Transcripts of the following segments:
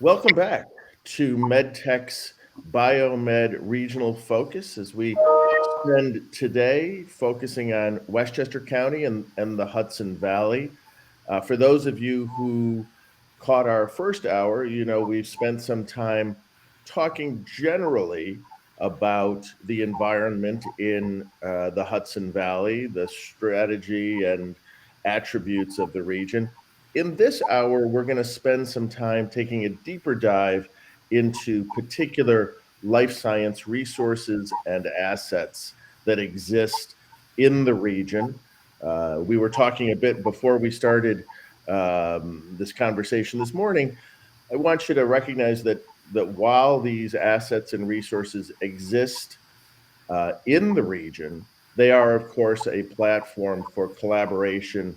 Welcome back to MedTech's Biomed Regional Focus as we spend today focusing on Westchester County and the Hudson Valley. For those of you who caught our first hour, we've spent some time talking generally about the environment in the Hudson Valley, the strategy and attributes of the region. In this hour, we're going to spend some time taking a deeper dive into particular life science resources and assets that exist in the region. We were talking a bit before we started this conversation this morning. I want you to recognize that while these assets and resources exist in the region, they are, of course, a platform for collaboration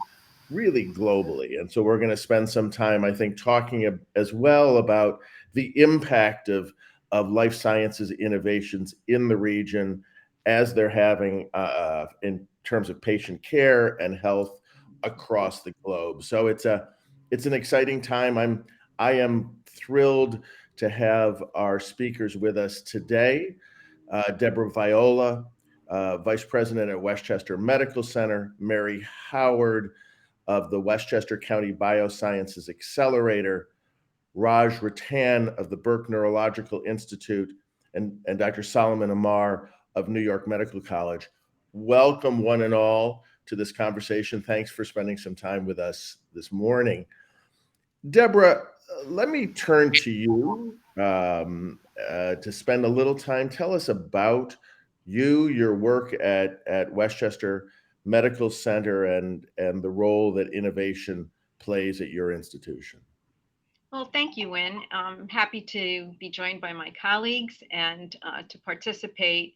really globally. And so we're going to spend some time, I think, talking as well about the impact of life sciences innovations in the region as they're having in terms of patient care and health across the globe. So it's an exciting time. I am thrilled to have our speakers with us today. Deborah Viola, Vice President at Westchester Medical Center, Mary Howard of the Westchester County BioSciences Accelerator, Raj Ratan of the Burke Neurological Institute, and Dr. Solomon Amar of New York Medical College. Welcome, one and all, to this conversation. Thanks for spending some time with us this morning. Deborah, let me turn to you to spend a little time. Tell us about you, your work at Westchester Medical Center, and the role that innovation plays at your institution. Well, thank you, Wynn. I'm happy to be joined by my colleagues and to participate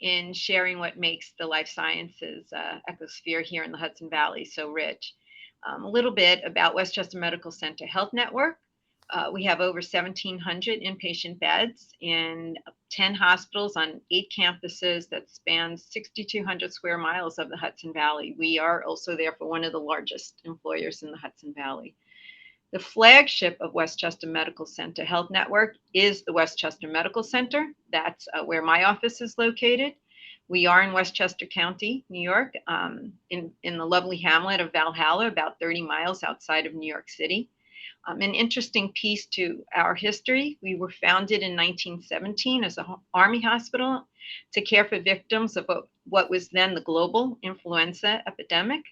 in sharing what makes the life sciences ecosphere here in the Hudson Valley so rich. A little bit about Westchester Medical Center Health Network. We have over 1,700 inpatient beds in 10 hospitals on 8 campuses that spans 6,200 square miles of the Hudson Valley. We are also therefore one of the largest employers in the Hudson Valley. The flagship of Westchester Medical Center Health Network is the Westchester Medical Center. That's where my office is located. We are in Westchester County, New York, in the lovely hamlet of Valhalla, about 30 miles outside of New York City. An interesting piece to our history, we were founded in 1917 as an Army hospital to care for victims of what was then the global influenza epidemic.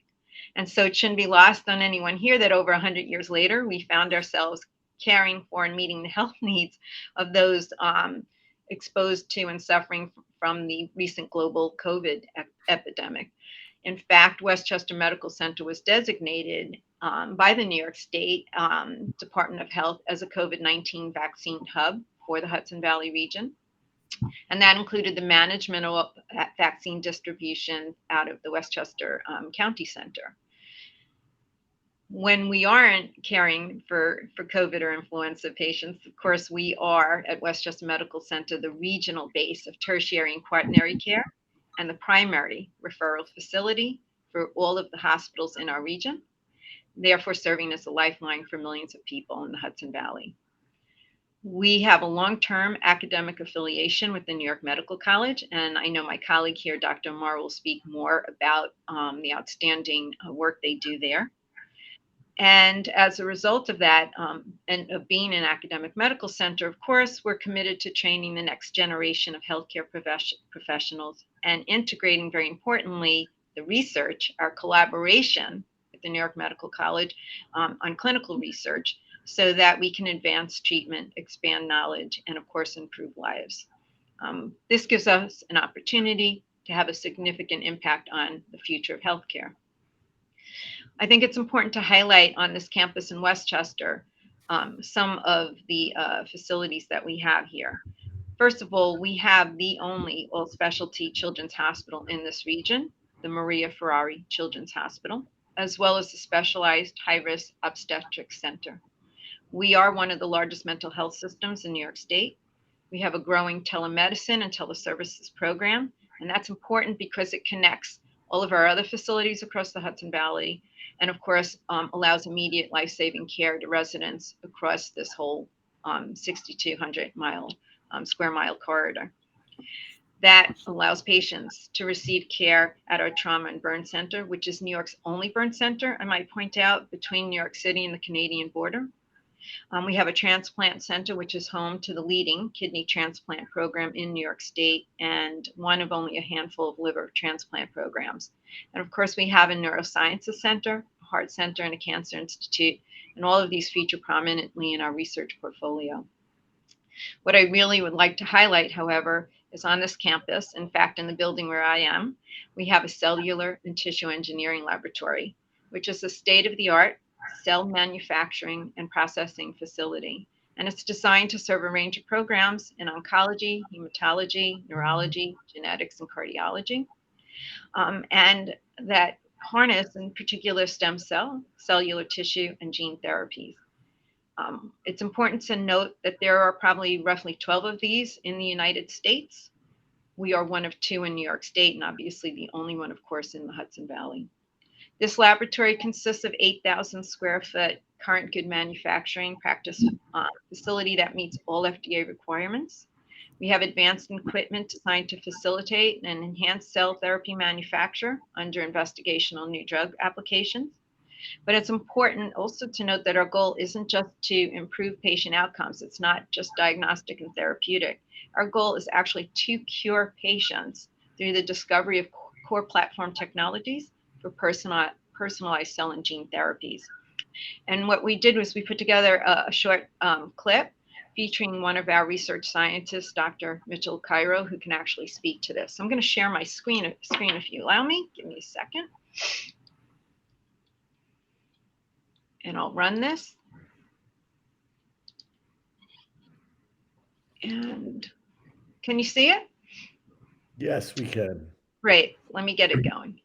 And so it shouldn't be lost on anyone here that over 100 years later, we found ourselves caring for and meeting the health needs of those exposed to and suffering from the recent global COVID epidemic. In fact, Westchester Medical Center was designated by the New York State Department of Health as a COVID-19 vaccine hub for the Hudson Valley region. And that included the management of vaccine distribution out of the Westchester County Center. When we aren't caring for COVID or influenza patients, of course, we are at Westchester Medical Center the regional base of tertiary and quaternary care and the primary referral facility for all of the hospitals in our region, therefore serving as a lifeline for millions of people in the Hudson Valley. We have a long-term academic affiliation with the New York Medical College, and I know my colleague here, Dr. Amar, will speak more about the outstanding work they do there. And as a result of that, and of being an academic medical center, of course, we're committed to training the next generation of healthcare professionals and integrating, very importantly, the research, our collaboration with the New York Medical College on clinical research, so that we can advance treatment, expand knowledge, and of course, improve lives. This gives us an opportunity to have a significant impact on the future of healthcare. I think it's important to highlight on this campus in Westchester some of the facilities that we have here. First of all, we have the only all specialty children's hospital in this region, the Maria Ferrari Children's Hospital, as well as the specialized high-risk obstetrics center. We are one of the largest mental health systems in New York State. We have a growing telemedicine and teleservices program, and that's important because it connects all of our other facilities across the Hudson Valley, and of course, allows immediate life-saving care to residents across this whole 6,200 square mile corridor. That allows patients to receive care at our Trauma and Burn Center, which is New York's only burn center, I might point out, between New York City and the Canadian border. We have a transplant center, which is home to the leading kidney transplant program in New York State and one of only a handful of liver transplant programs. And of course, we have a neurosciences center, a heart center, and a cancer institute. And all of these feature prominently in our research portfolio. What I really would like to highlight, however, is on this campus, in fact, in the building where I am, we have a cellular and tissue engineering laboratory, which is a state-of-the-art cell manufacturing and processing facility. And it's designed to serve a range of programs in oncology, hematology, neurology, genetics, and cardiology. And that harness, in particular, stem cell, cellular tissue, and gene therapies. It's important to note that there are probably roughly 12 of these in the United States. We are one of 2 in New York State, and obviously the only one, of course, in the Hudson Valley. This laboratory consists of 8,000 square foot current good manufacturing practice facility that meets all FDA requirements. We have advanced equipment designed to facilitate and enhance cell therapy manufacture under investigational new drug applications. But it's important also to note that our goal isn't just to improve patient outcomes. It's not just diagnostic and therapeutic. Our goal is actually to cure patients through the discovery of core platform technologies for personalized cell and gene therapies. And what we did was we put together a short clip featuring one of our research scientists, Dr. Mitchell Cairo, who can actually speak to this. I'm going to share my screen if you allow me. Give me a second. And I'll run this. And can you see it? Yes, we can. Great. Let me get it going.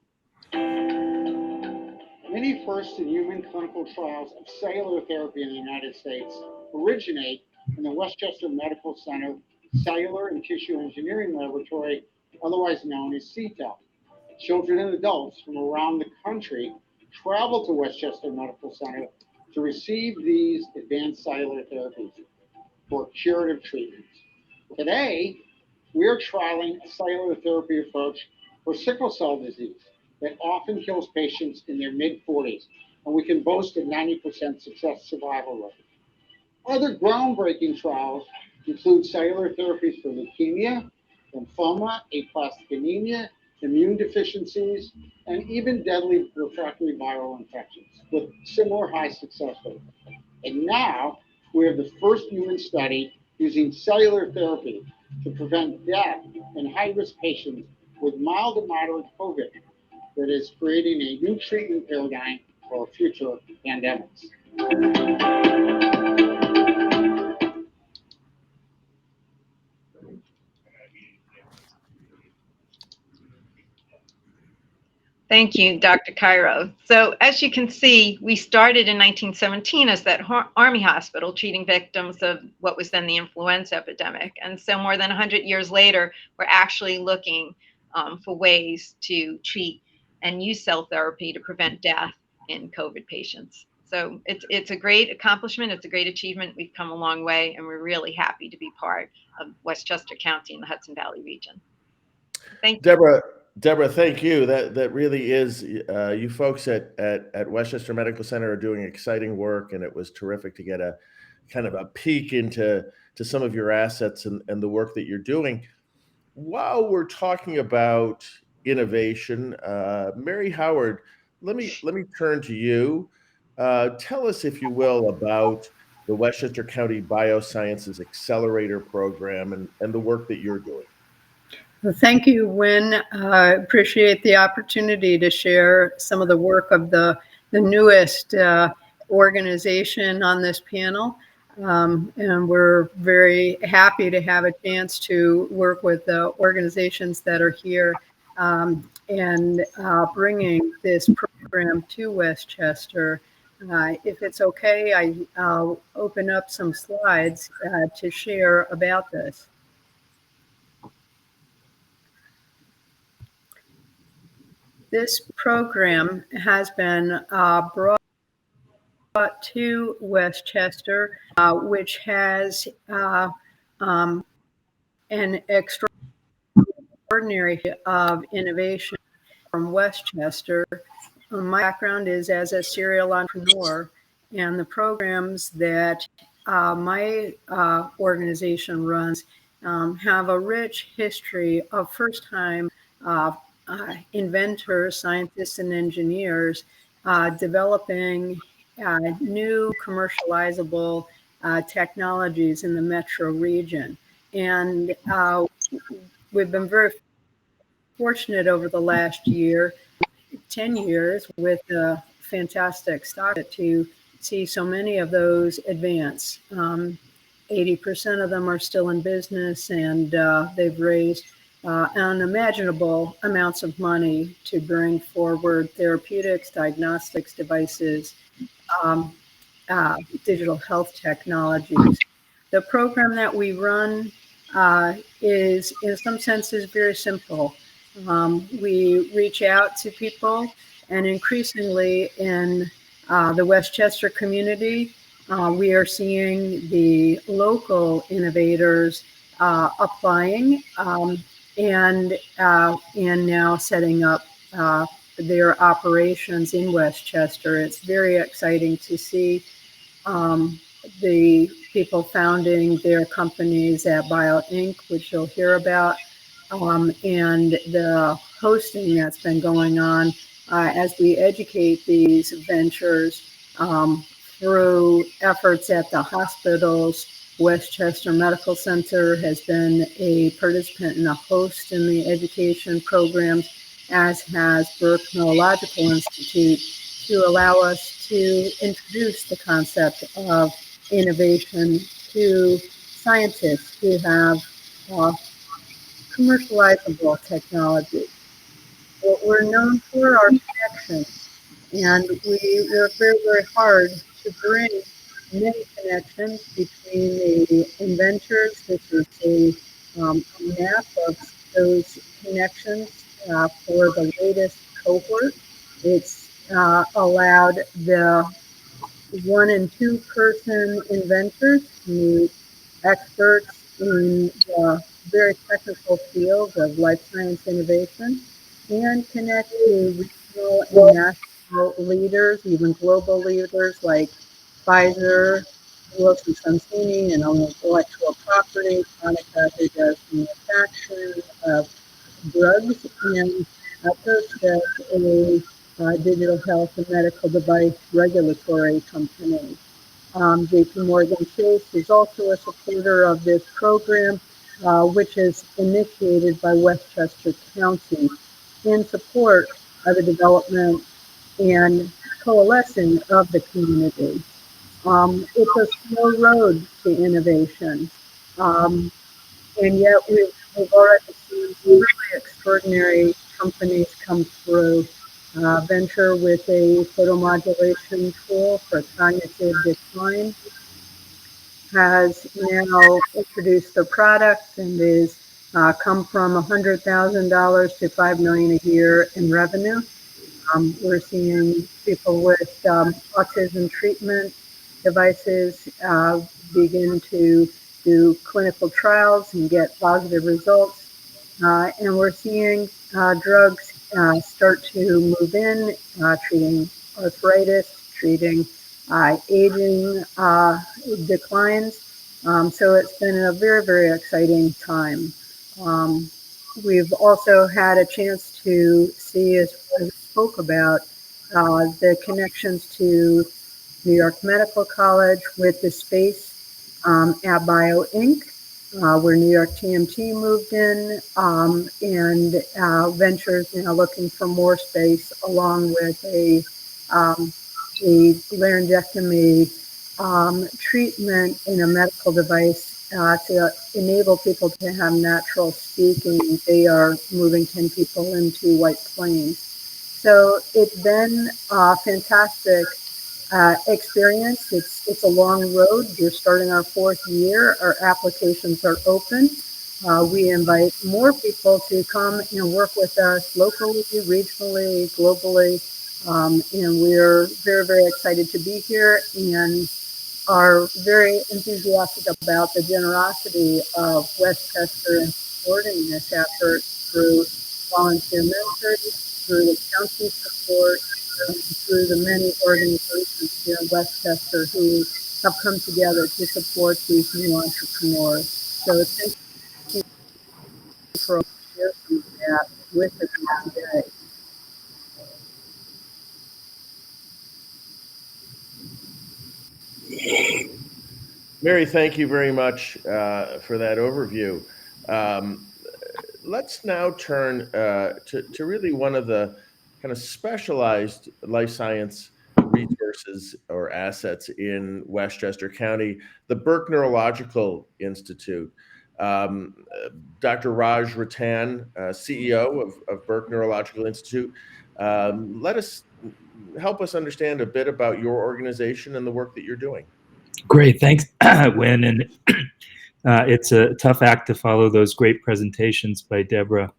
Many first-in-human clinical trials of cellular therapy in the United States originate in the Westchester Medical Center Cellular and Tissue Engineering Laboratory, otherwise known as CTEL. Children and adults from around the country travel to Westchester Medical Center to receive these advanced cellular therapies for curative treatments. Today, we're trialing a cellular therapy approach for sickle cell disease that often kills patients in their mid-40s, and we can boast a 90% success survival rate. Other groundbreaking trials include cellular therapies for leukemia, lymphoma, aplastic anemia, immune deficiencies, and even deadly refractory viral infections with similar high success rates. And now we have the first human study using cellular therapy to prevent death in high-risk patients with mild to moderate COVID that is creating a new treatment paradigm for future pandemics. Thank you, Dr. Cairo. So as you can see, we started in 1917 as that Army hospital treating victims of what was then the influenza epidemic. And so more than 100 years later, we're actually looking for ways to treat and use cell therapy to prevent death in COVID patients. So it's a great accomplishment. It's a great achievement. We've come a long way, and we're really happy to be part of Westchester County in the Hudson Valley region. Thank you. Deborah, thank you. That really is, you folks at Westchester Medical Center are doing exciting work, and it was terrific to get a kind of a peek into some of your assets and the work that you're doing. While we're talking about innovation, Mary Howard, let me turn to you. Tell us, if you will, about the Westchester County BioSciences Accelerator program and the work that you're doing. Well, thank you, Wynn. I appreciate the opportunity to share some of the work of the newest organization on this panel. And we're very happy to have a chance to work with the organizations that are here and bringing this program to Westchester. If it's okay, I'll open up some slides to share about this. This program has been brought brought to Westchester, which has an extraordinary of innovation from Westchester. My background is as a serial entrepreneur, and the programs that my organization runs have a rich history of first-time inventors, scientists, and engineers developing new commercializable technologies in the metro region. And we've been very fortunate over the last 10 years with a fantastic stock to see so many of those advance. 80% of them are still in business, and they've raised unimaginable amounts of money to bring forward therapeutics, diagnostics devices, digital health technologies. The program that we run is, in some senses, very simple. We reach out to people, and increasingly in the Westchester community, we are seeing the local innovators applying and now setting up their operations in Westchester. It's very exciting to see the people founding their companies at Bio Inc., which you'll hear about, and the hosting that's been going on as we educate these ventures through efforts at the hospitals. Westchester Medical Center has been a participant and a host in the education programs, as has Burke Neurological Institute, to allow us to introduce the concept of innovation to scientists who have commercializable technology. What we're known for are connections, and we work very, very hard to bring many connections between the inventors. This is a map of those connections for the latest cohort. It's allowed the 1 and 2 person inventors to meet experts in the very technical fields of life science innovation and connect to regional and national leaders, even global leaders like Pfizer, Wilson Sonsini, and intellectual property, Monica, who does manufacturing of drugs, and First as a digital health and medical device regulatory company. JP Morgan Chase is also a supporter of this program, which is initiated by Westchester County in support of the development and coalescing of the community. It's a slow road to innovation, and yet we've already seen really extraordinary companies come through. Venture with a photomodulation tool for cognitive decline has now introduced the product and is come from $100,000 to $5 million a year in revenue. We're seeing people with autism treatment devices begin to do clinical trials and get positive results. And we're seeing drugs start to move in, treating arthritis, treating aging declines. So it's been a very, very exciting time. We've also had a chance to see, as I spoke about, the connections to New York Medical College with the space at Bio Inc., where New York TMT moved in, and Ventures now looking for more space, along with a laryngectomy treatment in a medical device to enable people to have natural speaking. They are moving 10 people into White Plains. So it's been a fantastic experience. It's a long road. We're starting our 4th year. Our applications are open. We invite more people to come and work with us locally, regionally, globally, And we're very, very excited to be here and are very enthusiastic about the generosity of Westchester in supporting this effort through volunteer mentors, through the county support, and through the many organizations here in Westchester who have come together to support these new entrepreneurs. So thank you for sharing some of that with us today. Mary, thank you very much for that overview. Let's now turn to really one of the kind of specialized life science resources or assets in Westchester County, the Burke Neurological Institute. Dr. Raj Ratan, CEO of Burke Neurological Institute, help us understand a bit about your organization and the work that you're doing. Great, thanks, Wynn. And it's a tough act to follow those great presentations by Deborah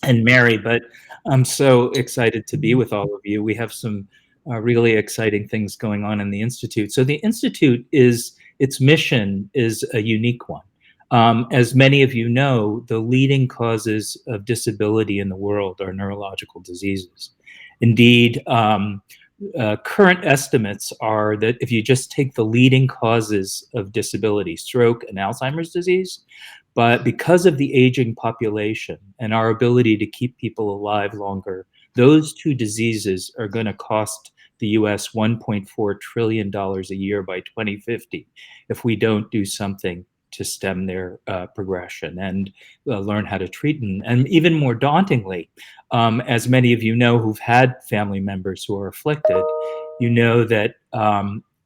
and Mary, but I'm so excited to be with all of you. We have some really exciting things going on in the Institute. So the Institute its mission is a unique one. As many of you know, the leading causes of disability in the world are neurological diseases. Indeed, current estimates are that if you just take the leading causes of disability, stroke and Alzheimer's disease, but because of the aging population and our ability to keep people alive longer, those two diseases are going to cost the US $1.4 trillion a year by 2050 if we don't do something to stem their progression and learn how to treat them. And even more dauntingly, as many of you know who've had family members who are afflicted, you know that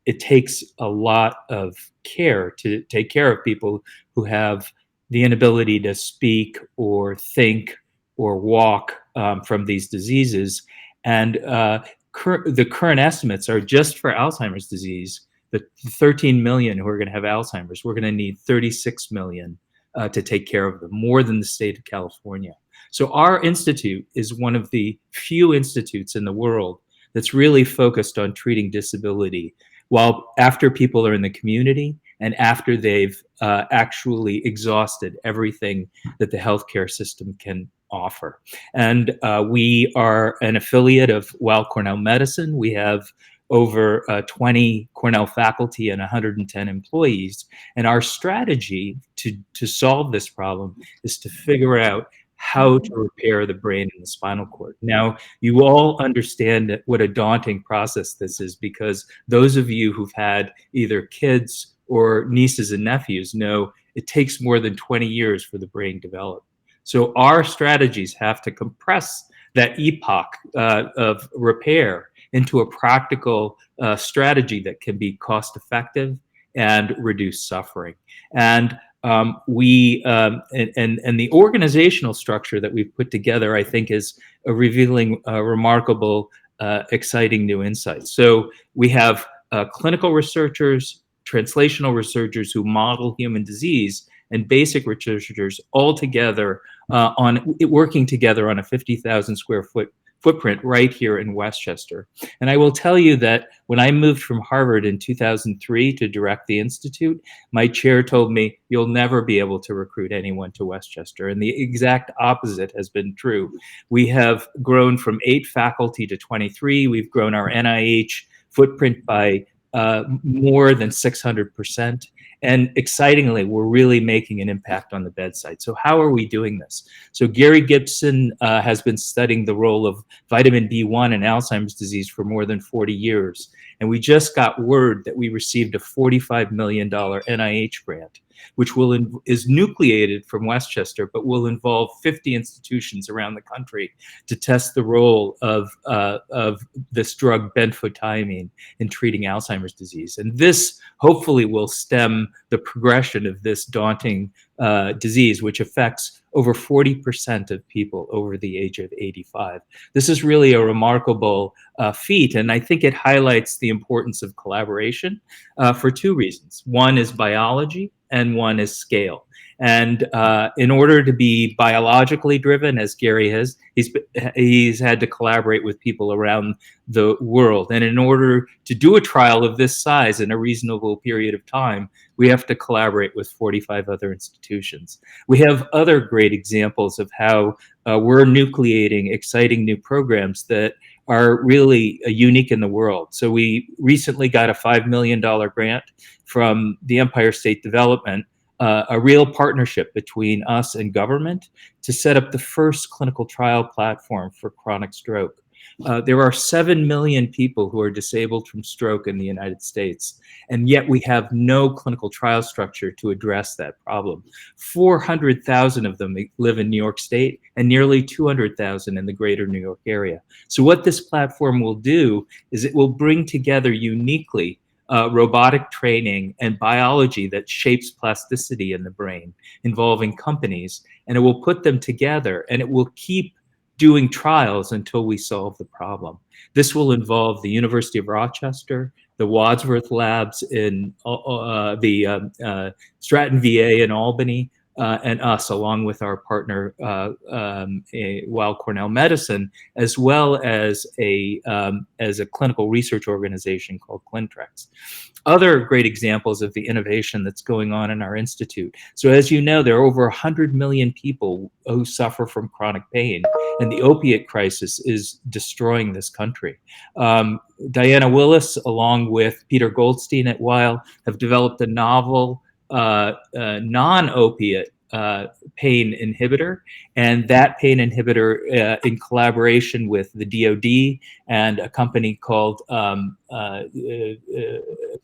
it takes a lot of care to take care of people who have the inability to speak or think or walk from these diseases. And the current estimates are just for Alzheimer's disease, the 13 million who are going to have Alzheimer's, we're going to need 36 million to take care of them, more than the state of California. So our institute is one of the few institutes in the world that's really focused on treating disability while after people are in the community and after they've actually exhausted everything that the healthcare system can offer. And we are an affiliate of Weill Cornell Medicine. We have over 20 Cornell faculty and 110 employees. And our strategy to solve this problem is to figure out how to repair the brain and the spinal cord. Now, you all understand what a daunting process this is, because those of you who've had either kids or nieces and nephews know it takes more than 20 years for the brain to develop. So our strategies have to compress that epoch of repair into a practical strategy that can be cost effective and reduce suffering. And the organizational structure that we've put together, I think, is revealing remarkable, exciting new insights. So we have clinical researchers, translational researchers who model human disease, and basic researchers all together working together on a 50,000 square foot footprint right here in Westchester. And I will tell you that when I moved from Harvard in 2003 to direct the Institute, my chair told me, you'll never be able to recruit anyone to Westchester. And the exact opposite has been true. We have grown from 8 faculty to 23. We've grown our NIH footprint by more than 600%. And excitingly, we're really making an impact on the bedside. So how are we doing this? So Gary Gibson has been studying the role of vitamin B1 in Alzheimer's disease for more than 40 years. And we just got word that we received a $45 million NIH grant, which is nucleated from Westchester, but will involve 50 institutions around the country to test the role of this drug benfotiamine in treating Alzheimer's disease. And this hopefully will stem the progression of this daunting disease, which affects over 40% of people over the age of 85. This is really a remarkable feat, and I think it highlights the importance of collaboration for 2 reasons. One is biology, and one is scale. And in order to be biologically driven, as Gary has, he's had to collaborate with people around the world. And in order to do a trial of this size in a reasonable period of time, we have to collaborate with 45 other institutions. We have other great examples of how we're nucleating exciting new programs that are really unique in the world. So we recently got a $5 million grant from the Empire State Development, a real partnership between us and government to set up the first clinical trial platform for chronic stroke. There are 7 million people who are disabled from stroke in the United States, and yet we have no clinical trial structure to address that problem. 400,000 of them live in New York State and nearly 200,000 in the greater New York area. So what this platform will do is it will bring together uniquely robotic training and biology that shapes plasticity in the brain involving companies, and it will put them together, and it will keep doing trials until we solve the problem. This will involve the University of Rochester, the Wadsworth Labs in the Stratton VA in Albany, and us, along with our partner, Weill Cornell Medicine, as well as a clinical research organization called Clintrex. Other great examples of the innovation that's going on in our institute. So as you know, there are over 100 million people who suffer from chronic pain, and the opiate crisis is destroying this country. Diana Willis, along with Peter Goldstein at Weill, have developed a novel non-opiate pain inhibitor, and that pain inhibitor, in collaboration with the DoD and a company called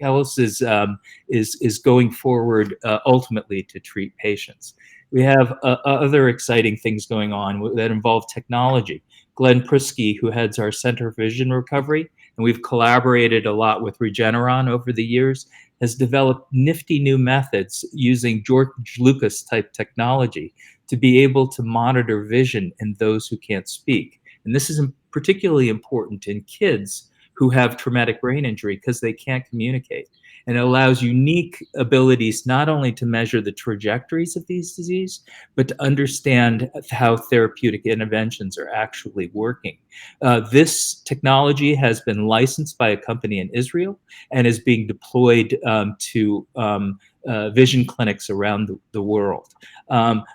Ellis, is going forward ultimately to treat patients. We have other exciting things going on that involve technology. Glenn Prisky, who heads our Center for Vision Recovery, and we've collaborated a lot with Regeneron over the years, has developed nifty new methods using George Lucas type technology to be able to monitor vision in those who can't speak. And this is particularly important in kids who have traumatic brain injury because they can't communicate. And it allows unique abilities not only to measure the trajectories of these diseases, but to understand how therapeutic interventions are actually working. This technology has been licensed by a company in Israel and is being deployed to vision clinics around the world.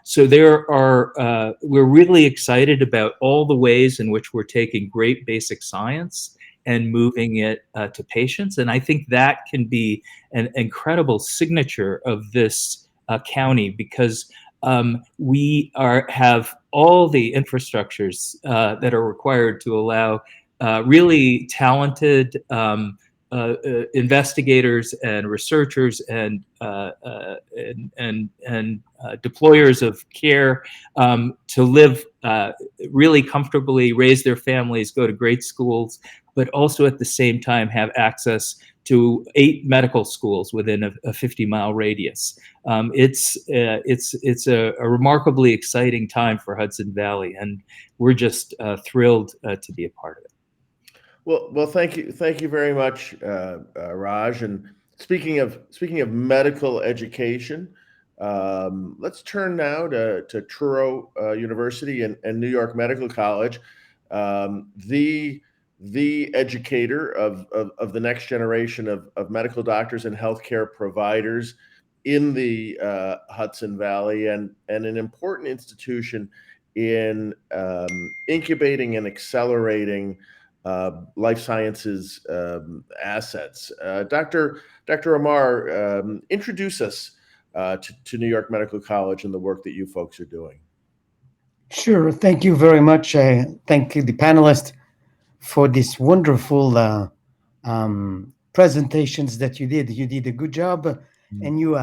So we're really excited about all the ways in which we're taking great basic science and moving it to patients. And I think that can be an incredible signature of this county, because we have all the infrastructures that are required to allow really talented investigators and researchers and deployers of care to live really comfortably, raise their families, go to great schools, but also at the same time have access to 8 medical schools within a 50-mile radius. It's a remarkably exciting time for Hudson Valley, and we're just thrilled to be a part of it. Well, thank you very much, Raj. And speaking of medical education, let's turn now to Truro University and New York Medical College, the educator of the next generation of medical doctors and healthcare providers in the Hudson Valley, and an important institution in incubating and accelerating life sciences assets. Dr. Amar, introduce us to New York Medical College and the work that you folks are doing. Sure. Thank you very much. Thank you, the panelists, for this wonderful presentations that you did. You did a good job, and you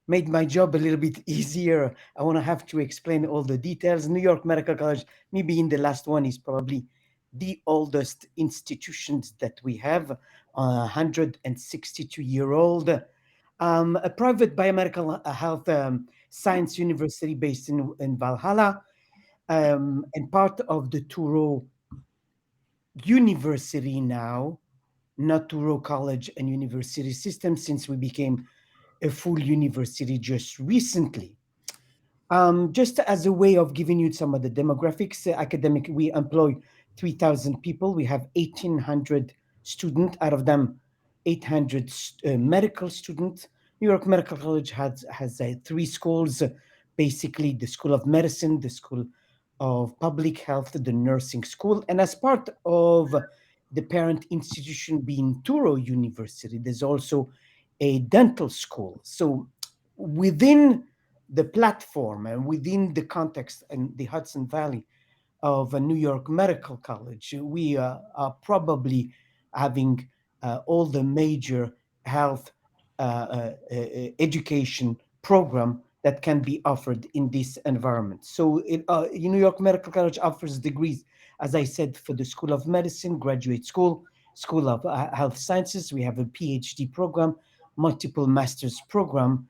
made my job a little bit easier. I want to have to explain all the details. New York Medical College, maybe in the last one, is probably the oldest institutions that we have, 162-year-old, a private biomedical health science university based in Valhalla, and part of the Truro University now, not Truro College and University system, since we became a full university just recently. Just as a way of giving you some of the demographics, academic, we employ 3,000 people. We have 1,800 students, out of them 800 medical students. New York Medical College has 3 schools, basically the School of Medicine, the School of Public Health, the Nursing School, and as part of the parent institution being Thurlow University, there's also a dental school. So within the platform and within the context and the Hudson Valley of a New York Medical College, we are probably having all the major health education program that can be offered in this environment. So New York Medical College offers degrees, as I said, for the School of Medicine, Graduate School, School of Health Sciences. We have a PhD program, multiple master's program.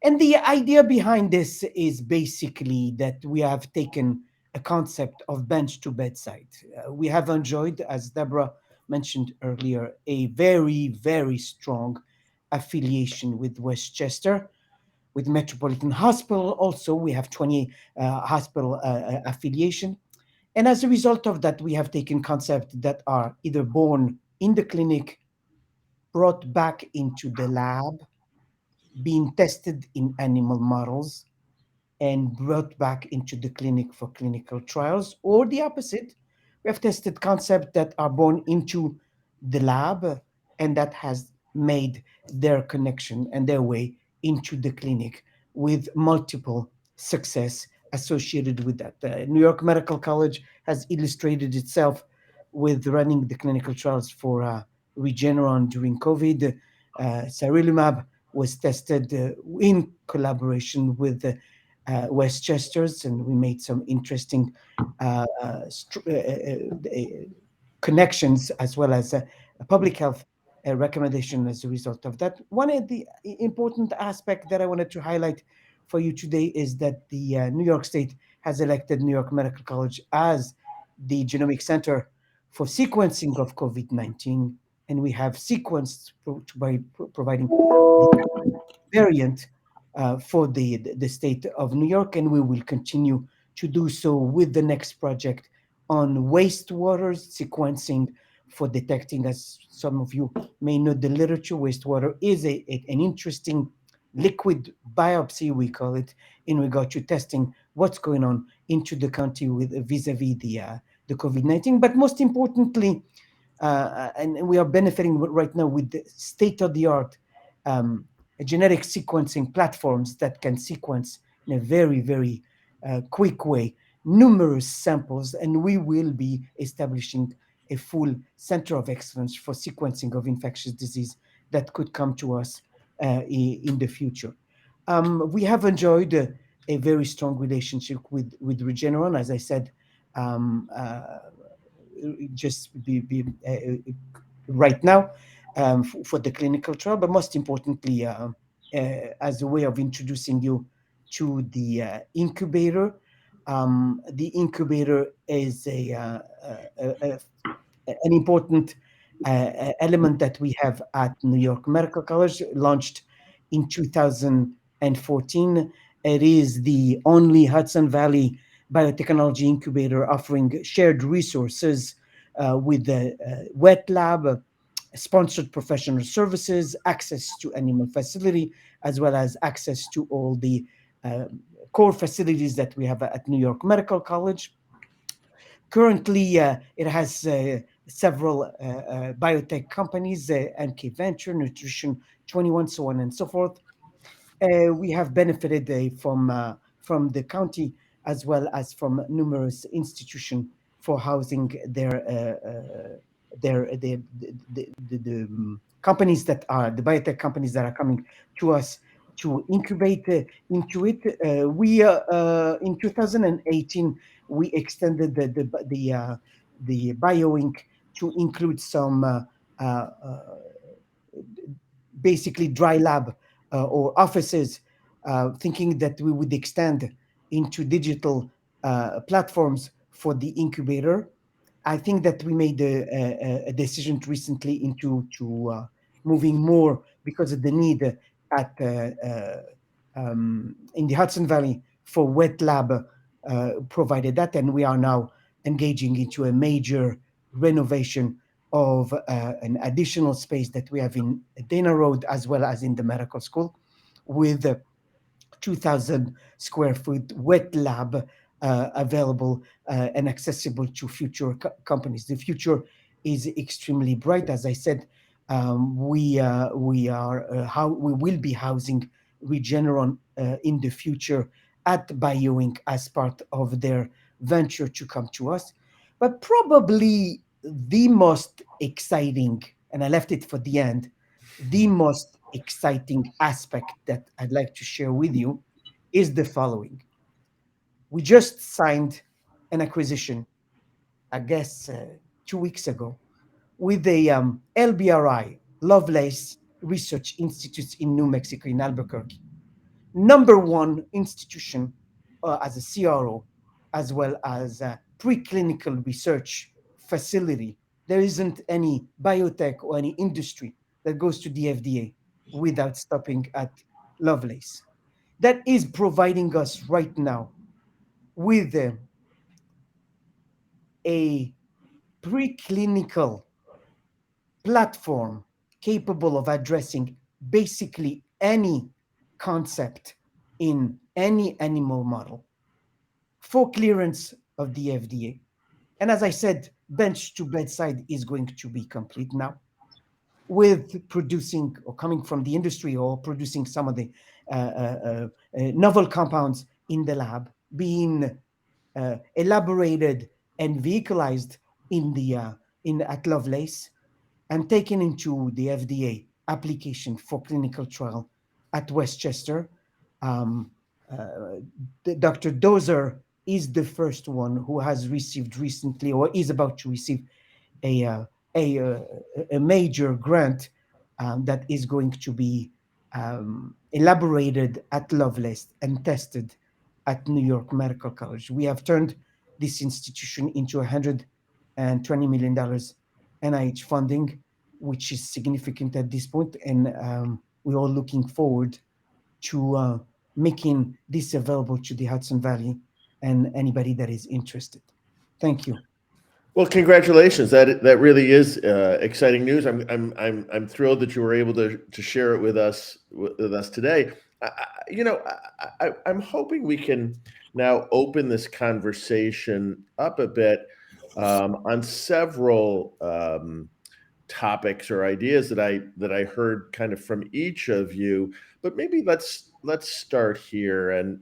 And the idea behind this is basically that we have taken a concept of bench to bedside. We have enjoyed, as Deborah mentioned earlier, a very, very strong affiliation with Westchester, with Metropolitan Hospital. Also, we have 20 hospital affiliation. And as a result of that, we have taken concepts that are either born in the clinic, brought back into the lab, being tested in animal models, and brought back into the clinic for clinical trials, or the opposite. We have tested concepts that are born into the lab and that has made their connection and their way into the clinic with multiple success associated with that. New York Medical College has illustrated itself with running the clinical trials for Regeneron during COVID. Sarilumab was tested in collaboration with Westchester's, and we made some interesting connections as well as a public health recommendation as a result of that. One of the important aspect that I wanted to highlight for you today is that the New York State has elected New York Medical College as the genomic center for sequencing of COVID-19, and we have sequenced by providing the variant for the state of New York, and we will continue to do so with the next project on wastewater sequencing for detecting. As some of you may know, the literature, wastewater is an interesting liquid biopsy, we call it, in regard to testing what's going on into the country with vis-a-vis the COVID-19. But most importantly, and we are benefiting right now with the state-of-the-art genetic sequencing platforms that can sequence in a very, very quick way numerous samples, and we will be establishing a full center of excellence for sequencing of infectious disease that could come to us in the future. We have enjoyed a very strong relationship with Regeneron, as I said, right now for the clinical trial, but most importantly, as a way of introducing you to the incubator. The incubator is an important element that we have at New York Medical College, launched in 2014. It is the only Hudson Valley biotechnology incubator offering shared resources with the wet lab, sponsored professional services, access to animal facility, as well as access to all the core facilities that we have at New York Medical College. Currently, it has several biotech companies, MK Venture, Nutrition 21, so on and so forth. We have benefited from the county as well as from numerous institutions for housing the companies that are the biotech companies that are coming to us to incubate into it. We in 2018 we extended the BioInc to include some basically dry lab or offices, thinking that we would extend into digital platforms for the incubator. I think that we made a decision recently into moving more because of the need at in the Hudson Valley for wet lab provided that, and we are now engaging into a major renovation of an additional space that we have in Dana Road as well as in the medical school, with 2,000 square foot wet lab available and accessible to future companies. The future is extremely bright. As I said, we will be housing Regeneron in the future at BioInc as part of their venture to come to us. But probably the most exciting, and I left it for the end, the most exciting aspect that I'd like to share with you is the following. We just signed an acquisition, I guess 2 weeks ago, with the LBRI, Lovelace Research Institute in New Mexico, in Albuquerque. #1 institution as a CRO, as well as a preclinical research facility. There isn't any biotech or any industry that goes to the FDA without stopping at Lovelace. That is providing us right now with a preclinical platform capable of addressing basically any concept in any animal model for clearance of the FDA. And as I said, bench to bedside is going to be complete now, with producing or coming from the industry or producing some of the novel compounds in the lab being elaborated and vehicleized at Lovelace and taken into the FDA application for clinical trial at Westchester. Dr. Dozer is the first one who has received recently, or is about to receive, a major grant that is going to be elaborated at Lovelace and tested at New York Medical College. We have turned this institution into $120 million NIH funding, which is significant at this point, and we're all looking forward to making this available to the Hudson Valley and anybody that is interested. Thank you. Well, congratulations. That really is exciting news. I'm thrilled that you were able to share it with us today. I'm hoping we can now open this conversation up a bit on several topics or ideas that I heard kind of from each of you. But maybe let's start here and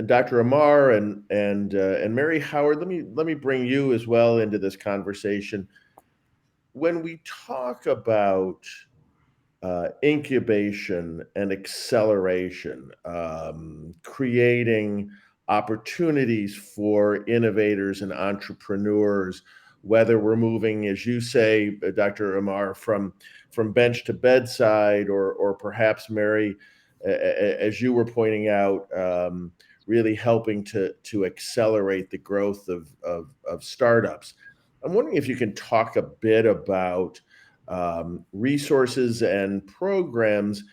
Dr. Amar and Mary Howard, let me bring you as well into this conversation. When we talk about incubation and acceleration, creating opportunities for innovators and entrepreneurs, whether we're moving, as you say, Dr. Amar, from bench to bedside, or perhaps Mary, as you were pointing out, really helping to accelerate the growth of startups. I'm wondering if you can talk a bit about resources and programs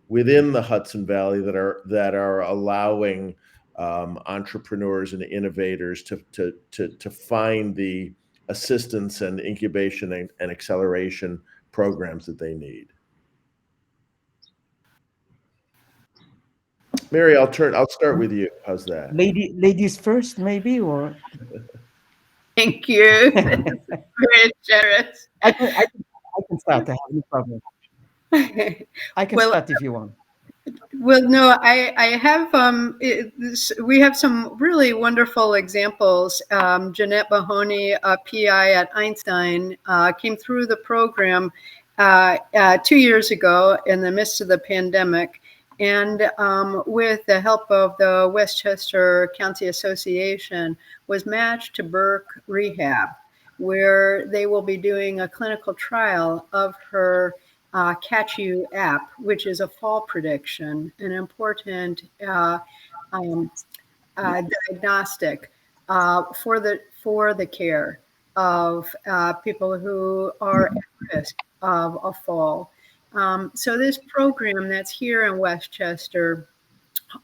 within the Hudson Valley that are allowing entrepreneurs and innovators to find the assistance and incubation and acceleration programs that they need. Mary, I'll start with you. How's that? Ladies first, maybe, or? Thank you. Very generous. I can start. I have no problem. I can start if you want. Well, no, I have, we have some really wonderful examples. Jeanette Mahoney, a PI at Einstein, came through the program 2 years ago in the midst of the pandemic. And with the help of the Westchester County Association, was matched to Burke Rehab, where they will be doing a clinical trial of her Catch You app, which is a fall prediction, an important diagnostic for the care of people who are at risk of a fall. So this program that's here in Westchester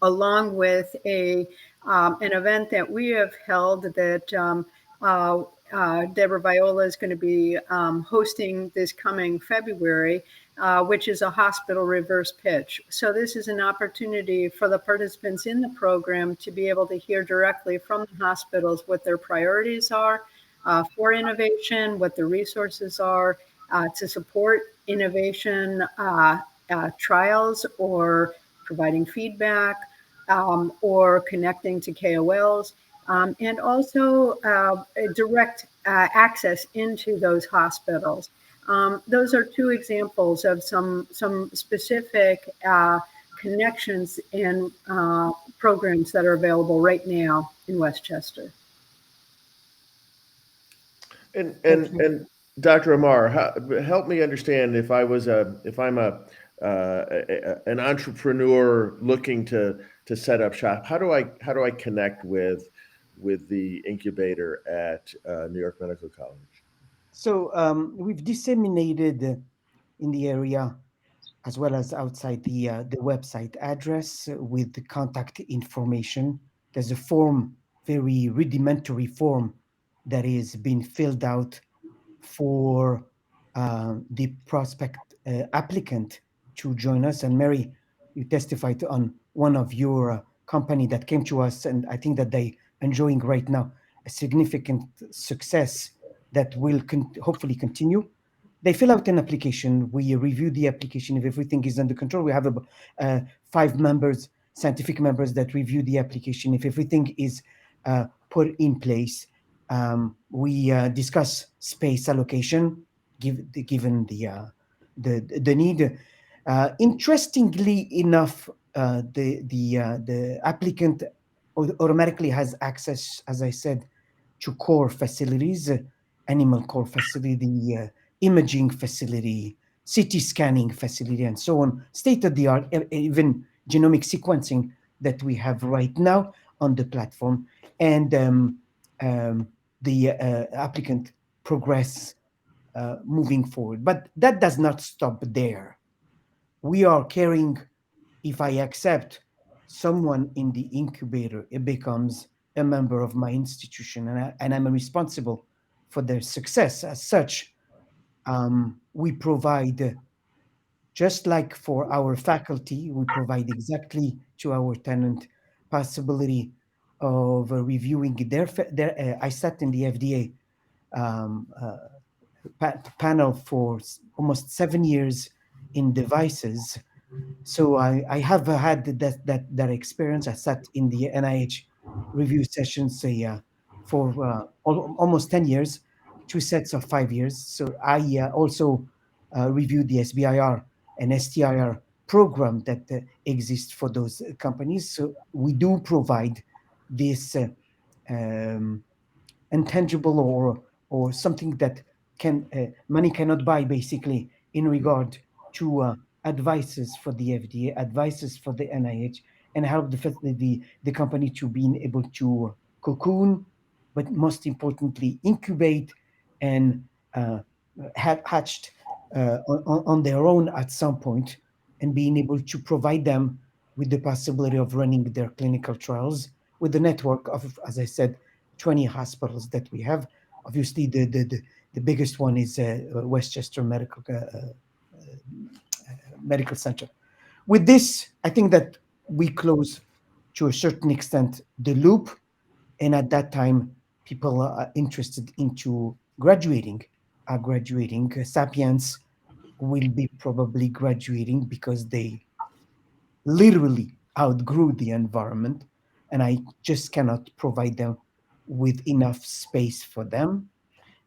along with an event that we have held that Deborah Viola is going to be hosting this coming February, which is a hospital reverse pitch. So this is an opportunity for the participants in the program to be able to hear directly from the hospitals what their priorities are for innovation, what the resources are to support innovation trials, or providing feedback, or connecting to KOLs, and also direct access into those hospitals. Those are two examples of some specific connections and programs that are available right now in Westchester. And Dr. Amar, help me understand, if I'm an entrepreneur looking to set up shop, how do I connect with the incubator at New York Medical College? So we've disseminated in the area, as well as outside the website address, with the contact information. There's a form, very rudimentary form, that is being filled out for the prospect applicant to join us. And Mary, you testified on one of your company that came to us, and I think that they enjoying right now a significant success that will hopefully continue. They fill out an application. We review the application. If everything is under control, we have 5 members, scientific members, that review the application. If everything is put in place, we discuss space allocation, given the need. Interestingly enough, the applicant automatically has access, as I said, to core facilities, animal core facility, imaging facility, CT scanning facility, and so on, state of the art, even genomic sequencing that we have right now on the platform. And the applicant progress moving forward. But that does not stop there. We are caring, if I accept someone in the incubator, it becomes a member of my institution, and I'm responsible for their success. As such, we provide, just like for our faculty, we provide exactly to our tenant possibility of reviewing their I sat in the FDA panel for almost 7 years in devices. So I have had that experience. I sat in the NIH review sessions for almost 10 years, 2 sets of 5 years. So I also reviewed the SBIR and STIR program that exists for those companies. So we do provide this intangible or something that money cannot buy, basically, in regard to advices for the FDA, advices for the NIH, and help the company to being able to cocoon, but most importantly, incubate and have hatched on their own at some point, and being able to provide them with the possibility of running their clinical trials with the network of, as I said, 20 hospitals that we have. Obviously, the biggest one is Westchester Medical Center. With this, I think that we close, to a certain extent, the loop. And at that time, people are interested into graduating, are graduating. Sapiens will be probably graduating because they literally outgrew the environment, and I just cannot provide them with enough space for them.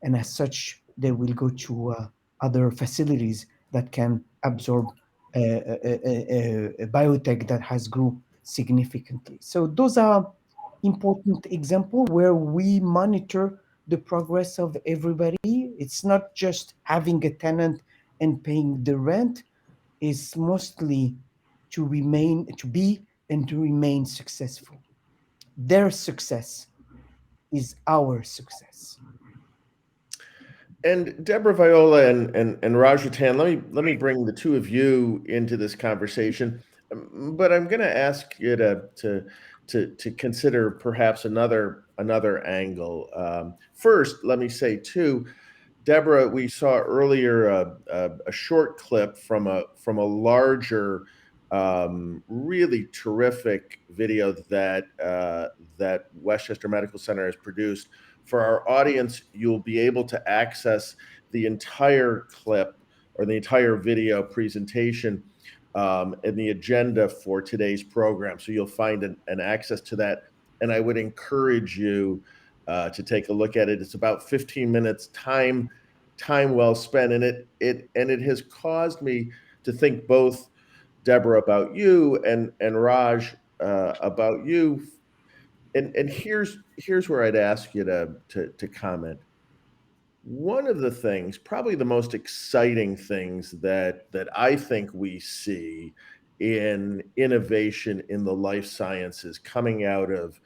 And as such, they will go to other facilities that can absorb a biotech that has grew significantly. So those are important examples where we monitor the progress of everybody. It's not just having a tenant and paying the rent. It's mostly to be and to remain successful. Their success is our success. And Deborah Viola and Raj Ratan, let me bring the two of you into this conversation. But I'm going to ask you to consider perhaps another angle. First, let me say too, Deborah, we saw earlier a short clip from a larger, really terrific video that Westchester Medical Center has produced. For our audience, you'll be able to access the entire clip or the entire video presentation and the agenda for today's program. So you'll find an access to that. And I would encourage you to take a look at it. It's about 15 minutes time well spent. And it has caused me to think both, Deborah, about you and Raj about you. And here's where I'd ask you to comment. One of the things, probably the most exciting things that I think we see in innovation in the life sciences coming out of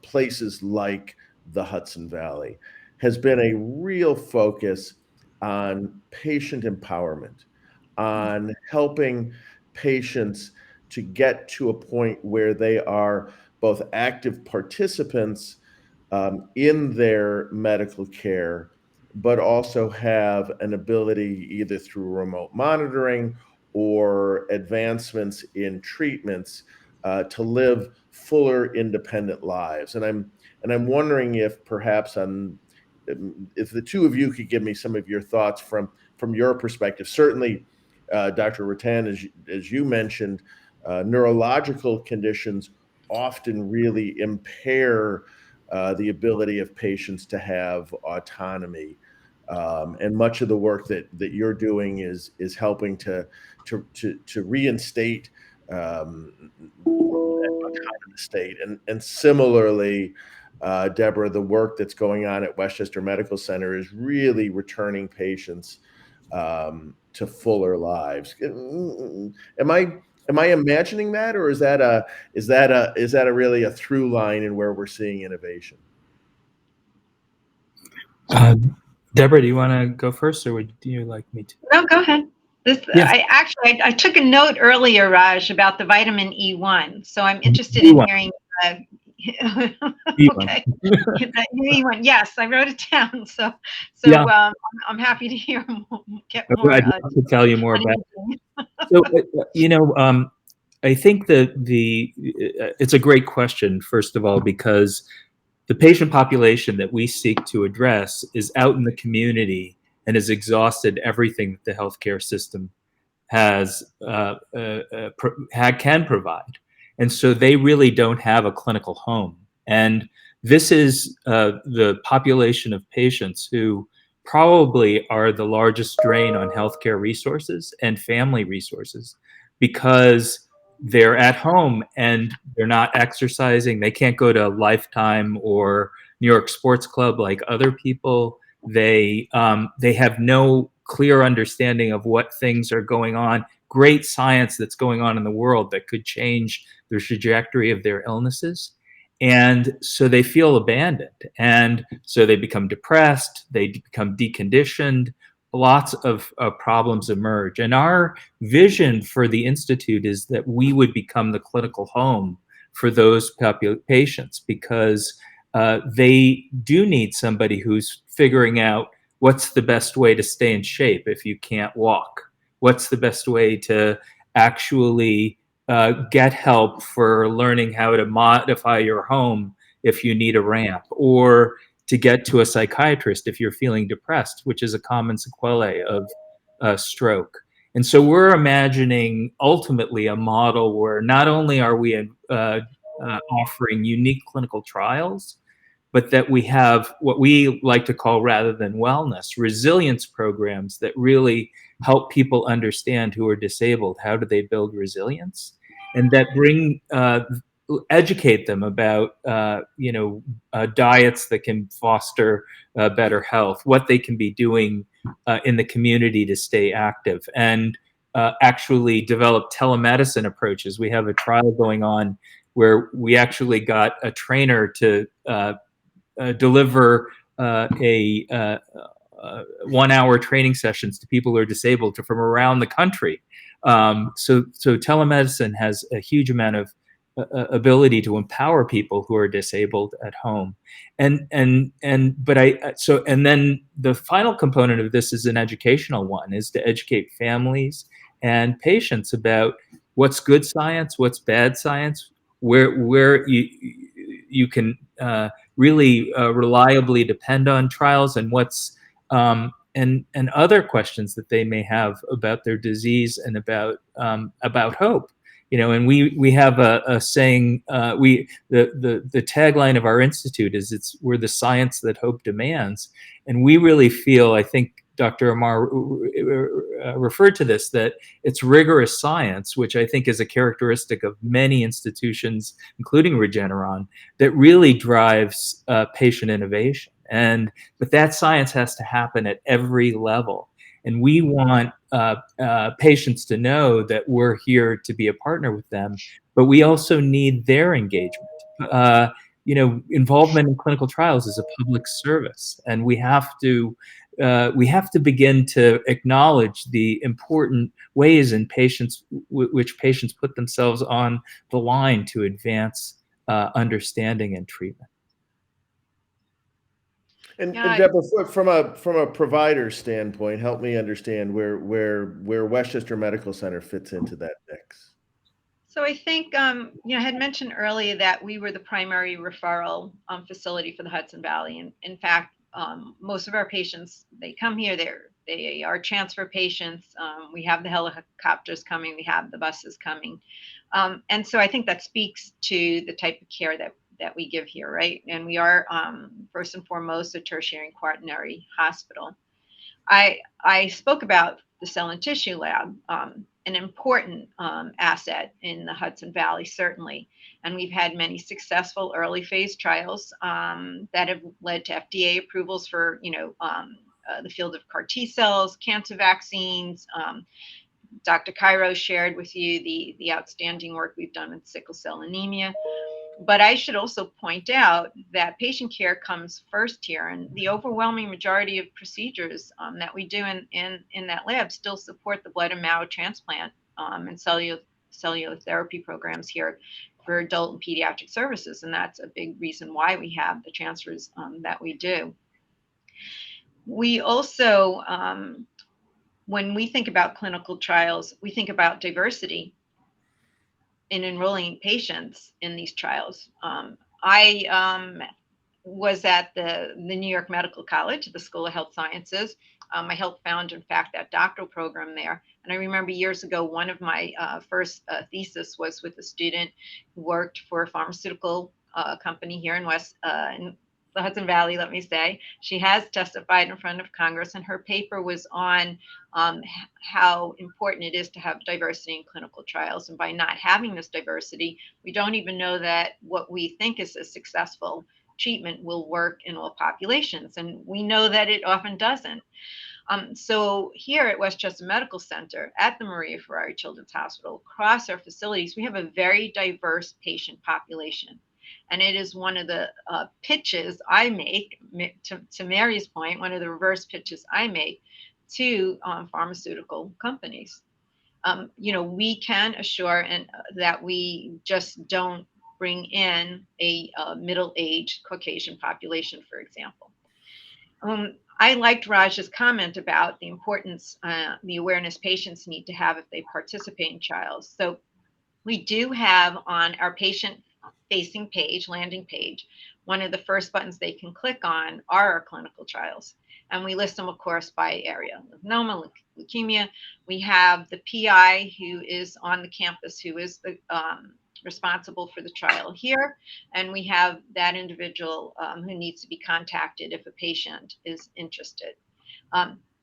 places like the Hudson Valley has been a real focus on patient empowerment, on helping patients to get to a point where they are both active participants in their medical care, but also have an ability either through remote monitoring or advancements in treatments to live fuller, independent lives. And I'm wondering if perhaps if the two of you could give me some of your thoughts from your perspective. Certainly, Dr. Rattan, as you mentioned, neurological conditions often really impair the ability of patients to have autonomy. And much of the work that you're doing is helping to reinstate autonomous state. And similarly, Deborah, the work that's going on at Westchester Medical Center is really returning patients to fuller lives. Am I imagining that, or is that really a through line in where we're seeing innovation? Deborah, do you want to go first, or would you like me to? No, go ahead. Yes. I took a note earlier, Raj, about the vitamin E1. So I'm interested in hearing. Okay, E1. Yes, I wrote it down. So Yeah. I'm happy to hear get I'd more. love to tell you more about it. So, I think that it's a great question, first of all, because the patient population that we seek to address is out in the community and has exhausted everything that the healthcare system can provide. And so they really don't have a clinical home. And this is the population of patients who probably are the largest drain on healthcare resources and family resources, because they're at home and they're not exercising. They can't go to Lifetime or New York Sports Club like other people. They have no clear understanding of what things are going on, great science that's going on in the world that could change the trajectory of their illnesses. And so they feel abandoned. And so they become depressed, they become deconditioned, lots of problems emerge. And our vision for the Institute is that we would become the clinical home for those patients, because they do need somebody who's figuring out what's the best way to stay in shape if you can't walk, what's the best way to actually get help for learning how to modify your home if you need a ramp, or to get to a psychiatrist if you're feeling depressed, which is a common sequelae of stroke. And so we're imagining ultimately a model where not only are we offering unique clinical trials, but that we have what we like to call, rather than wellness, resilience programs that really help people understand who are disabled. How do they build resilience? And that educate them about diets that can foster better health, what they can be doing in the community to stay active, and actually develop telemedicine approaches. We have a trial going on where we actually got a trainer to deliver 1 hour training sessions to people who are disabled from around the country, So telemedicine has a huge amount of ability to empower people who are disabled at home, and then the final component of this is an educational one, is to educate families and patients about what's good science, what's bad science, where you can really reliably depend on trials, and what's and other questions that they may have about their disease and about hope. And we have a saying. The tagline of our institute is we're the science that hope demands, and we really feel, I think Dr. Amar referred to this, that it's rigorous science, which I think is a characteristic of many institutions, including Regeneron, that really drives patient innovation. But that science has to happen at every level. And we want patients to know that we're here to be a partner with them, but we also need their engagement. Involvement in clinical trials is a public service, and we have to begin to acknowledge the important ways in which patients put themselves on the line to advance understanding and treatment. And Deborah, from a provider standpoint, help me understand where Westchester Medical Center fits into that mix. So I think, I had mentioned earlier that we were the primary referral facility for the Hudson Valley. And in fact, most of our patients, they come here, they are transfer patients. We have the helicopters coming, we have the buses coming. And so I think that speaks to the type of care that we give here, right? And we are, first and foremost, a tertiary and quaternary hospital. I spoke about the cell and tissue lab, an important asset in the Hudson Valley, certainly. And we've had many successful early phase trials that have led to FDA approvals for, the field of CAR T cells, cancer vaccines. Dr. Cairo shared with you the outstanding work we've done with sickle cell anemia. But I should also point out that patient care comes first here, and the overwhelming majority of procedures that we do in that lab still support the blood and marrow transplant and cellular therapy programs here for adult and pediatric services, and that's a big reason why we have the transfers that we do. We also, when we think about clinical trials, we think about diversity in enrolling patients in these trials. I was at the New York Medical College, the School of Health Sciences. I helped found, in fact, that doctoral program there. And I remember years ago, one of my first thesis was with a student who worked for a pharmaceutical company here in the Hudson Valley, let me say. She has testified in front of Congress, and her paper was on how important it is to have diversity in clinical trials. And by not having this diversity, we don't even know that what we think is a successful treatment will work in all populations. And we know that it often doesn't. So here at Westchester Medical Center, at the Maria Ferrari Children's Hospital, across our facilities, we have a very diverse patient population. And it is one of the pitches I make, to Mary's point, one of the reverse pitches I make to pharmaceutical companies. We can assure that we just don't bring in a middle-aged Caucasian population, for example. I liked Raj's comment about the importance, the awareness patients need to have if they participate in trials. So we do have on our patient-facing page, landing page, one of the first buttons they can click on are our clinical trials. And we list them, of course, by area. Melanoma, leukemia. We have the PI who is on the campus, who is the responsible for the trial here. And we have that individual who needs to be contacted if a patient is interested.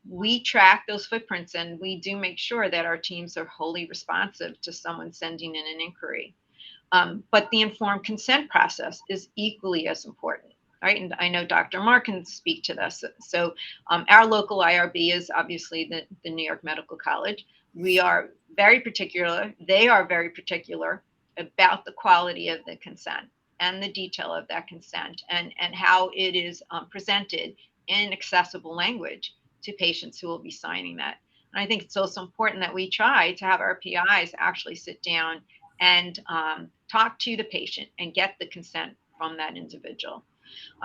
We track those footprints, and we do make sure that our teams are wholly responsive to someone sending in an inquiry. But the informed consent process is equally as important, right? And I know Dr. Amar can speak to this. So our local IRB is obviously the New York Medical College. We are very particular, they are very particular about the quality of the consent and the detail of that consent and how it is presented in accessible language to patients who will be signing that. And I think it's also important that we try to have our PIs actually sit down and talk to the patient and get the consent from that individual.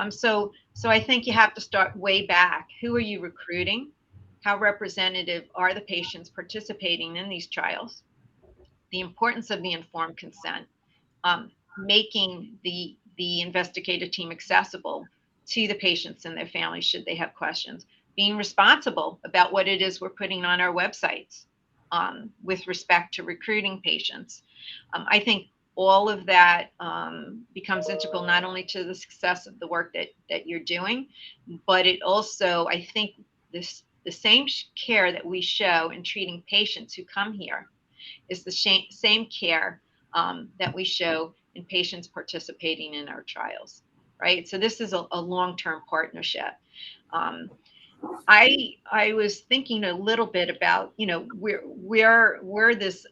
So I think you have to start way back. Who are you recruiting? How representative are the patients participating in these trials? The importance of the informed consent, making the investigative team accessible to the patients and their families should they have questions, being responsible about what it is we're putting on our websites with respect to recruiting patients. I think all of that becomes integral not only to the success of the work that you're doing, but it also, I think, the same care that we show in treating patients who come here is the same care that we show in patients participating in our trials, right? So this is a long-term partnership. I was thinking a little bit about, we're this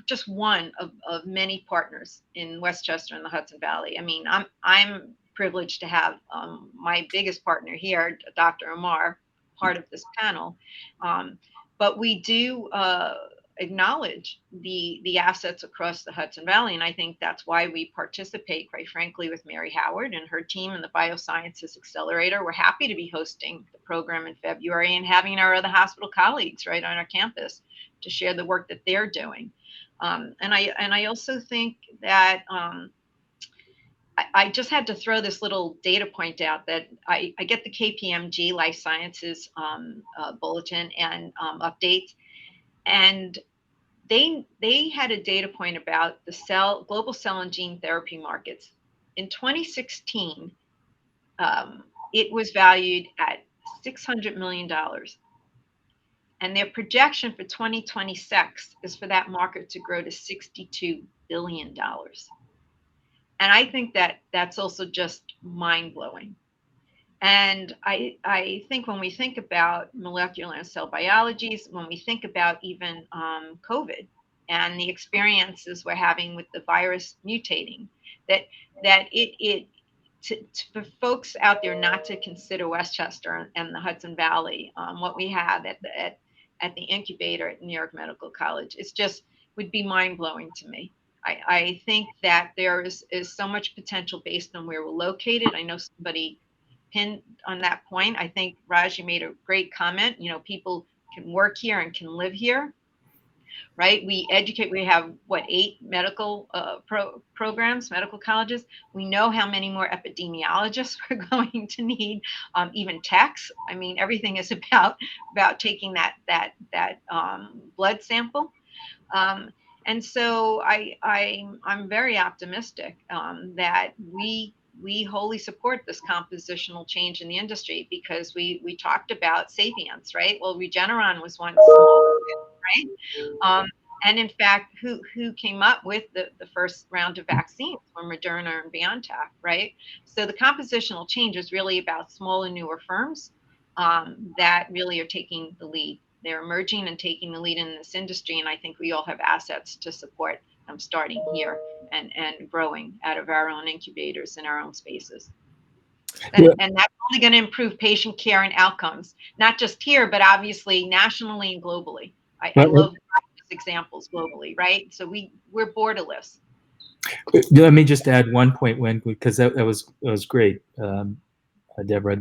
just one of many partners in Westchester and the Hudson Valley. I mean, I'm privileged to have my biggest partner here, Dr. Amar, part of this panel. But we do acknowledge the assets across the Hudson Valley. And I think that's why we participate, quite frankly, with Mary Howard and her team in the BioSciences Accelerator. We're happy to be hosting the program in February and having our other hospital colleagues right on our campus to share the work that they're doing. And I also think that I just had to throw this little data point out that I get the KPMG Life Sciences bulletin and updates, and they had a data point about the global cell and gene therapy markets. In 2016, it was valued at $600 million. And their projection for 2026 is for that market to grow to $62 billion. And I think that that's also just mind-blowing. And I think when we think about molecular and cell biologies, when we think about even COVID and the experiences we're having with the virus mutating, that for folks out there not to consider Westchester and the Hudson Valley, what we have at the incubator at New York Medical College, it's just would be mind-blowing to me. I think that there is so much potential based on where we're located. I know somebody pinned on that point. I think, Raj, you made a great comment. People can work here and can live here, right? We educate, we have, 8 medical programs, medical colleges. We know how many more epidemiologists we're going to need, even techs. I mean, everything is about taking that blood sample. And so I'm very optimistic that we wholly support this compositional change in the industry, because we talked about Sapiens, right? Well, Regeneron was once small, right? And in fact, who came up with the first round of vaccines were Moderna and BioNTech, right? So the compositional change is really about smaller, newer firms that really are taking the lead. They're emerging and taking the lead in this industry, and I think we all have assets to support them starting here and growing out of our own incubators in our own spaces. And that's only going to improve patient care and outcomes, not just here, but obviously nationally and globally. I love examples globally, right? So we're borderless. Let me just add one point, Wen, because that was great, Deborah.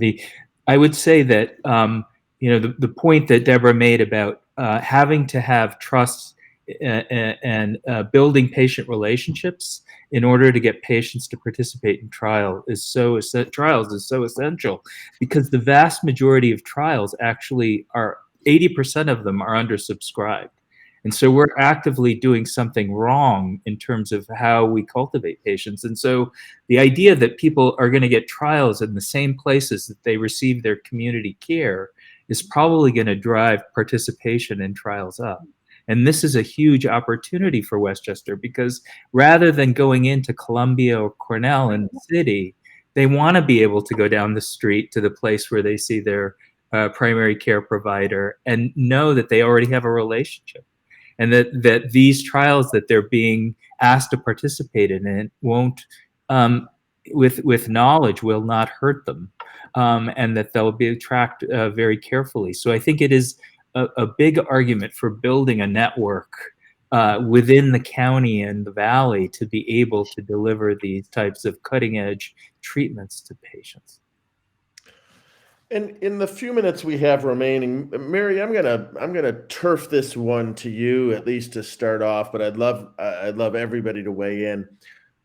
I would say that the point that Deborah made about having to have trust and building patient relationships in order to get patients to participate in trials is so essential, because the vast majority of trials actually are 80% of them are undersubscribed. And so we're actively doing something wrong in terms of how we cultivate patients. And so the idea that people are going to get trials in the same places that they receive their community care is probably going to drive participation in trials up. And this is a huge opportunity for Westchester, because rather than going into Columbia or Cornell in the city, they want to be able to go down the street to the place where they see their primary care provider and know that they already have a relationship. And that these trials that they're being asked to participate in won't with knowledge will not hurt them, and that they'll be tracked very carefully. So I think it is a big argument for building a network within the county and the valley to be able to deliver these types of cutting edge treatments to patients. And in the few minutes we have remaining, Mary, I'm gonna turf this one to you, at least to start off. But I'd love everybody to weigh in.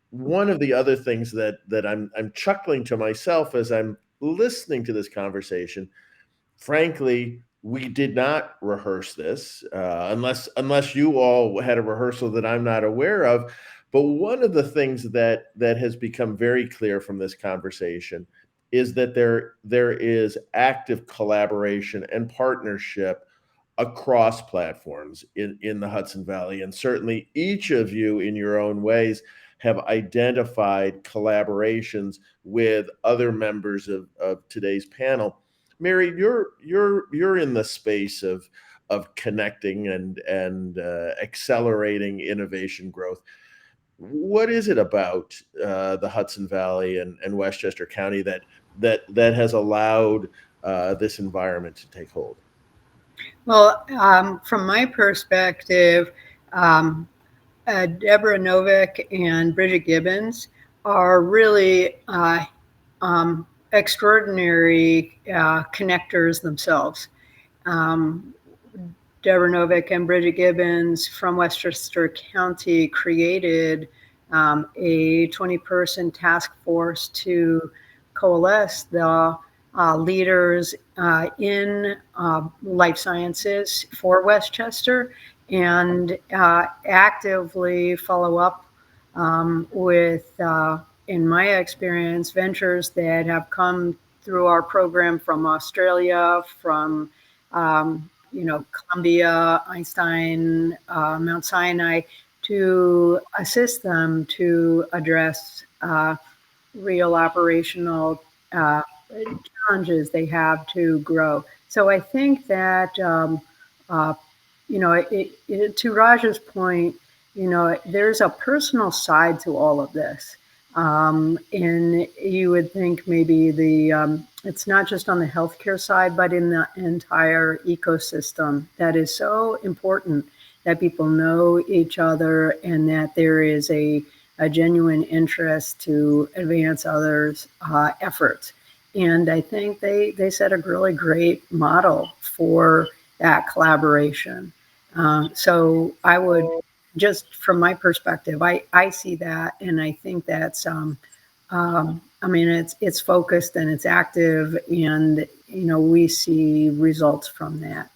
One of the other things that I'm chuckling to myself as I'm listening to this conversation, frankly, we did not rehearse this, unless you all had a rehearsal that I'm not aware of. But one of the things that has become very clear from this conversation is that there is active collaboration and partnership across platforms in the Hudson Valley. And certainly each of you in your own ways have identified collaborations with other members of today's panel. Mary, you're in the space of connecting and accelerating innovation growth. What is it about the Hudson Valley and Westchester County that has allowed this environment to take hold? Well, from my perspective, Deborah Novick and Bridget Gibbons are really extraordinary connectors themselves. Deborah Novick and Bridget Gibbons from Westchester County created a 20-person task force to coalesce the leaders in life sciences for Westchester and actively follow up with, in my experience, ventures that have come through our program from Australia, from Columbia, Einstein, Mount Sinai, to assist them to address real operational challenges they have to grow. So I think that, to Raj's point, there's a personal side to all of this. And you would think maybe it's not just on the healthcare side, but in the entire ecosystem that is so important that people know each other and that there is a genuine interest to advance others' efforts. And I think they set a really great model for that collaboration. So I would, just from my perspective, I see that, and I think that's, it's focused and it's active, and we see results from that.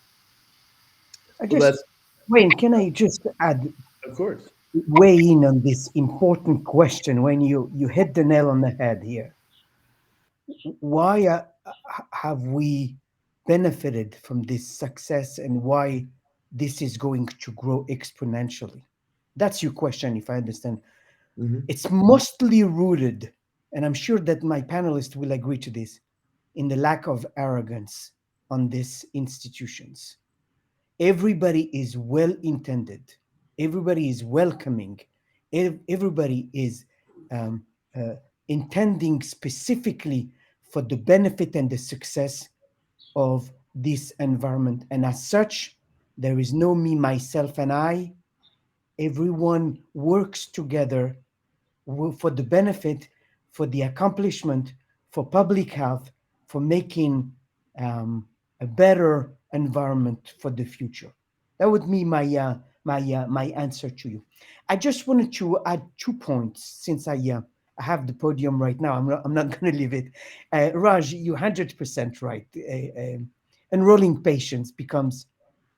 Wayne, can I just add? Of course. Weigh in on this important question when you hit the nail on the head here. Why have we benefited from this success, and why this is going to grow exponentially? That's your question, if I understand. Mm-hmm. It's mostly rooted, and I'm sure that my panelists will agree to this, in the lack of arrogance on these institutions. Everybody is well-intended. Everybody is welcoming. Everybody is intending specifically for the benefit and the success of this environment. And as such, there is no me, myself, and I. Everyone works together for the benefit, for the accomplishment, for public health, for making a better environment for the future. That would be my answer to you. I just wanted to add 2 points since I have the podium right now. I'm not going to leave it. Raj, you're 100% right. Enrolling patients becomes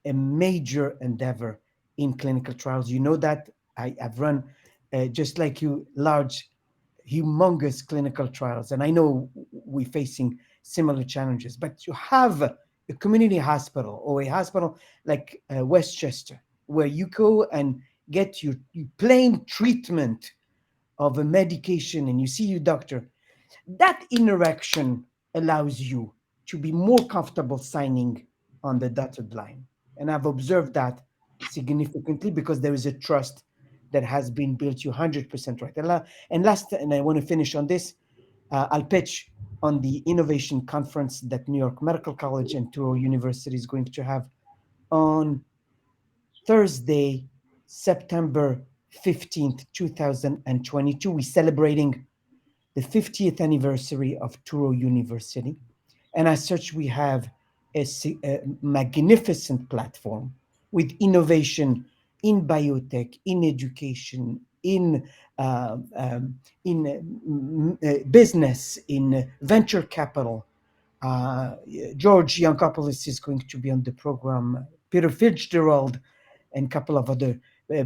a major endeavor in clinical trials. You know that. I've run, just like you, large, humongous clinical trials, and I know we're facing similar challenges. But you have a community hospital or a hospital like Westchester, where you go and get your plain treatment of a medication and you see your doctor. That interaction allows you to be more comfortable signing on the dotted line. And I've observed that significantly because there is a trust that has been built. You're 100% right. And last, and I want to finish on this, I'll pitch on the innovation conference that New York Medical College and Thurlow University is going to have on Thursday, September 15th, 2022. We're celebrating the 50th anniversary of Thurlow University. And as such, we have a magnificent platform with innovation in biotech, in education, in business, in venture capital. George Yankopoulos is going to be on the program. Peter Fitzgerald and a couple of other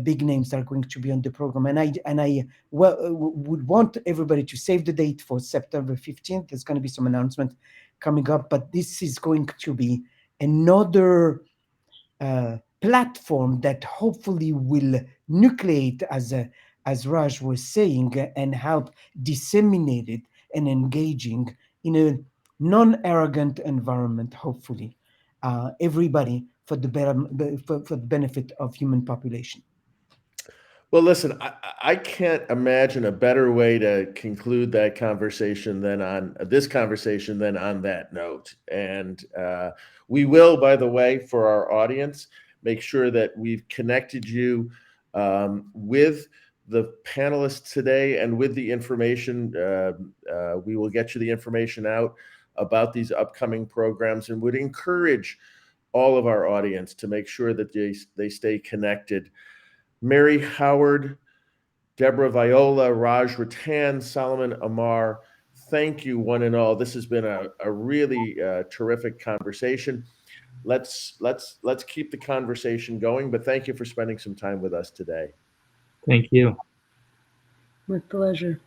big names are going to be on the program. And I would want everybody to save the date for September 15th. There's going to be some announcement coming up, but this is going to be another platform that hopefully will nucleate, as Raj was saying, and help disseminate it and engaging in a non-arrogant environment, hopefully, everybody for the benefit of human population. Well, listen, I can't imagine a better way to conclude that conversation than on this conversation than on that note. And we will, by the way, for our audience, make sure that we've connected you with the panelists today and with the information. We will get you the information out about these upcoming programs and would encourage all of our audience to make sure that they stay connected. Mary Howard, Deborah Viola, Raj Ratan, Solomon Amar, thank you one and all. This has been a really terrific conversation. Let's keep the conversation going, but thank you for spending some time with us today. Thank you. With pleasure.